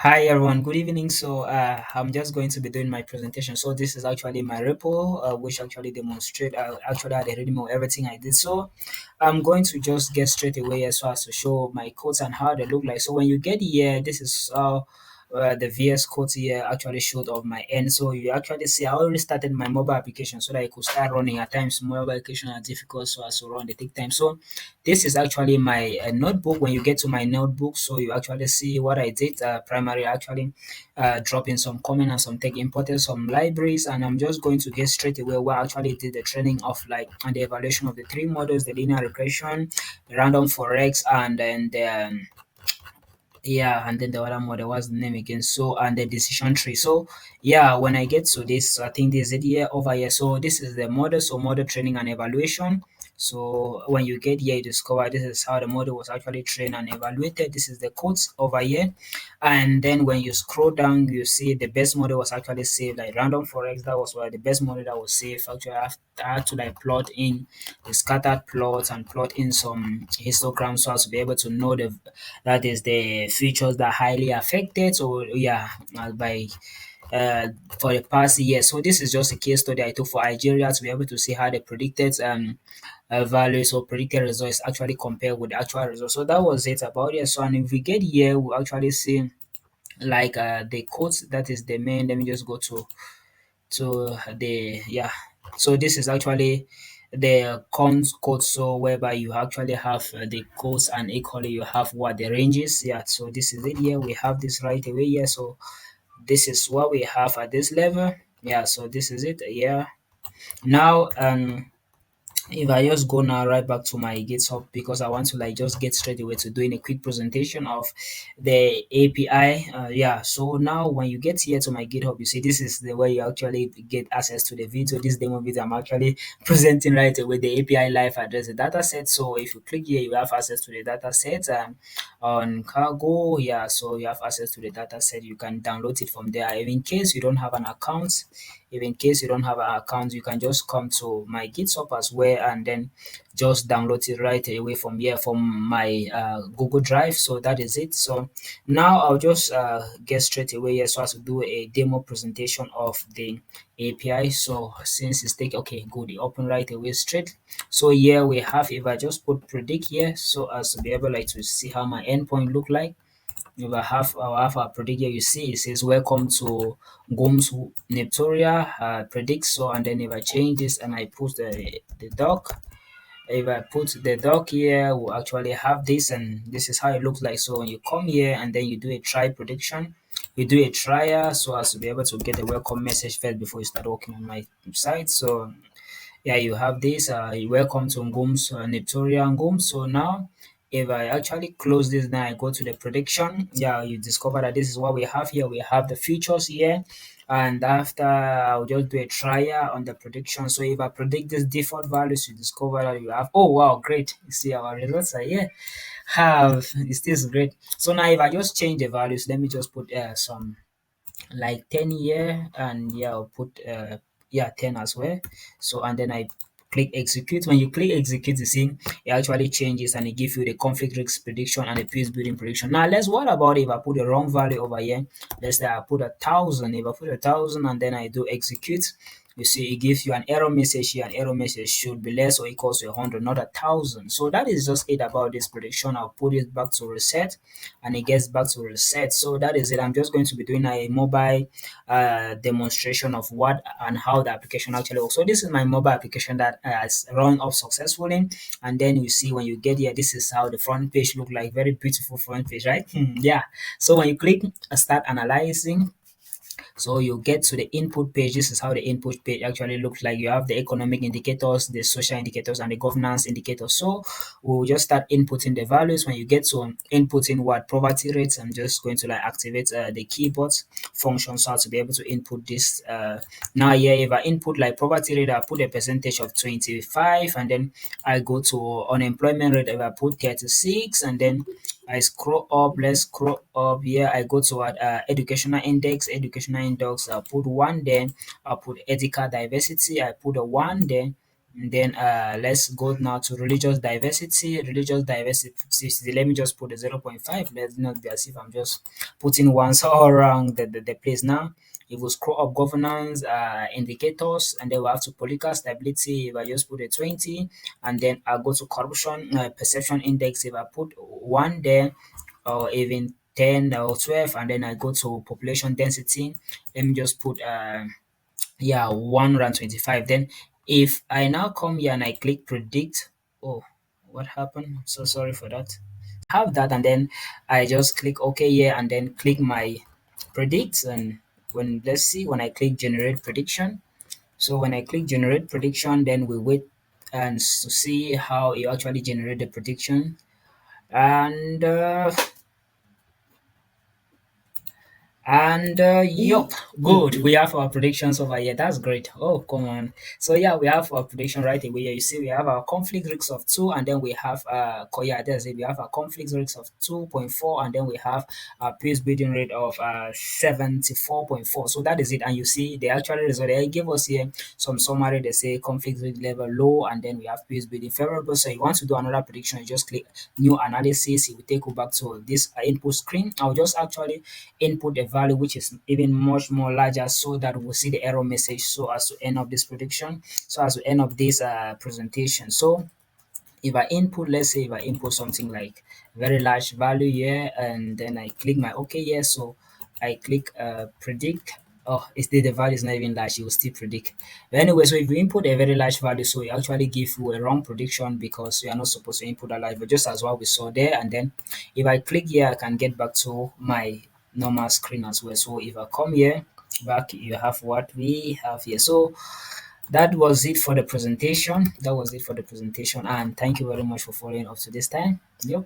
Hi everyone, good evening. I'm just going to be doing my presentation. So this is actually my repo, which actually demonstrate actually had a reading of everything I did. So I'm going to just get straight away as far as to show my codes and how they look like. So when you get here, this is how the VS code here actually showed of my end. So you actually see I already started my mobile application so that I could start running. At times mobile applications are difficult so as to run, they take time. So this is actually my notebook. When you get to my notebook, so you actually see what I did. Primarily, actually, drop in some comment and some tech, imported some libraries, and I'm just going to get straight away where I actually did the training of like and the evaluation of the three models: the linear regression, the random forex, and then the other model, what's the name again? So and the decision tree. So yeah, when I get to this, I think this is it here over here. So this is the model, so model training and evaluation. So when you get here, you discover this is how the model was actually trained and evaluated. This is the codes over here. And then when you scroll down, you see the best model was actually saved, like random forex. That was where the best model that was saved. Actually, I had to like plot in the scattered plots and plot in some histograms so as to be able to know that is the features that highly affected. So yeah, by uh, for the past year. So this is just a case study I took for Algeria to be able to see how the predicted values or predicted results actually compare with the actual results. So that was it about it. So and if we get here, we'll actually see like the codes. That is the main. Let me just go to the yeah. So this is actually the cons code, so whereby you actually have the codes and equally you have what the range is. Yeah, so this is it here. We have this right away here. So this is what we have at this level. Yeah, so this is it. Yeah. Now if I just go now right back to my GitHub because I want to like just get straight away to doing a quick presentation of the API. Yeah, so now when you get here to my GitHub, you see this is the way you actually get access to the video. This demo video I'm actually presenting right away the API live address, the data set. So if you click here, you have access to the data set on Cargo. Yeah, so you have access to the data set. You can download it from there. If in case you don't have an account, if in case you don't have an account, you can just come to my GitHub as well and then just download it right away from here from my Google Drive. So that is it. So now I'll just get straight away here so as to do a demo presentation of the API. So since it's take okay, good, it open right away straight. So here we have, if I just put predict here so as to be able like to see how my endpoint look like. If I have a predict here, you see it says welcome to Gomes Neptoria predict. So and then if I change this and I put the doc, if I put the doc here, we'll actually have this, and this is how it looks like. So when you come here and then you do a try prediction, you do a trial so as to be able to get a welcome message first before you start working on my site. So yeah, you have this. Welcome to Ngums, Neptoria Ngums. So now, if I actually close this, now I go to the prediction. Yeah, you discover that this is what we have here. We have the features here, and after I'll just do a trial on the prediction. So if I predict these default values, you discover that you have. Oh wow, great! You see our results are here. Have is this great? So now if I just change the values, let me just put some like 10 year, and yeah, I'll put 10 as well. So and then I click execute. When you click execute, you see it actually changes and it gives you the conflict risk prediction and the peace building prediction. Now let's what about if I put the wrong value over here. Let's say I put 1,000. If I put 1,000 and then I do execute, you see it gives you an error message here. An error message should be less or equals to 100, not 1,000. So that is just it about this prediction. I'll put it back to reset and it gets back to reset. So that is it. I'm just going to be doing a mobile demonstration of what and how the application actually works. So this is my mobile application that has run up successfully. And then you see when you get here, this is how the front page look like. Very beautiful front page, right? Yeah. So when you click start analyzing, so you get to the input page. This is how the input page actually looks like. You have the economic indicators, the social indicators, and the governance indicators. So we'll just start inputting the values. When you get to inputting what poverty rates, I'm just going to like activate the keyboard function so to be able to input this. Now here, if I input like poverty rate, I put a percentage of 25, and then I go to unemployment rate. If I put 36, and then I scroll up, let's scroll up here. I go to what educational index, educational index. I put one there. I put ethical diversity. I put a one there. Then let's go now to religious diversity. Religious diversity, let me just put a zero point 0.5. Let's not be as if I'm just putting ones all around the place now. If we scroll up governance indicators, and then we have to political stability. If I just put a 20, and then I go to corruption perception index. If I put one there, or even 10 or 12, and then I go to population density. Let me just put 125. Then if I now come here and I click predict, oh, what happened? I'm so sorry for that. Have that, and then I just click OK here, and then click my predict. And when let's see, when I click generate prediction, so when I click generate prediction, then we wait and to see how you actually generate the prediction. And yup, good. We have our predictions over here. That's great. Oh, come on. So yeah, we have our prediction right away. Here. You see, we have our conflict risks of 2, and then we have there's it. We have our conflict risks of 2.4, and then we have a peace building rate of 74.4. So that is it. And you see, the actual result they give us here some summary. They say conflict rate level low, and then we have peace building favorable. So you want to do another prediction, you just click new analysis. It will take you back to this input screen. I'll just actually input a value which is even much more larger, so that we'll see the error message, so as to end up this prediction, so as to end up this presentation. So if I input, let's say if I input something like very large value here, and then I click my OK here, so I click predict. Oh, it's the value is not even large, it will still predict. But anyway, so if you input a very large value, so it actually give you a wrong prediction, because you are not supposed to input a large, but just as what we saw there. And then if I click here, I can get back to my normal screen as well. So if I come here back, you have what we have here. So that was it for the presentation. And thank you very much for following up to this time. Yep.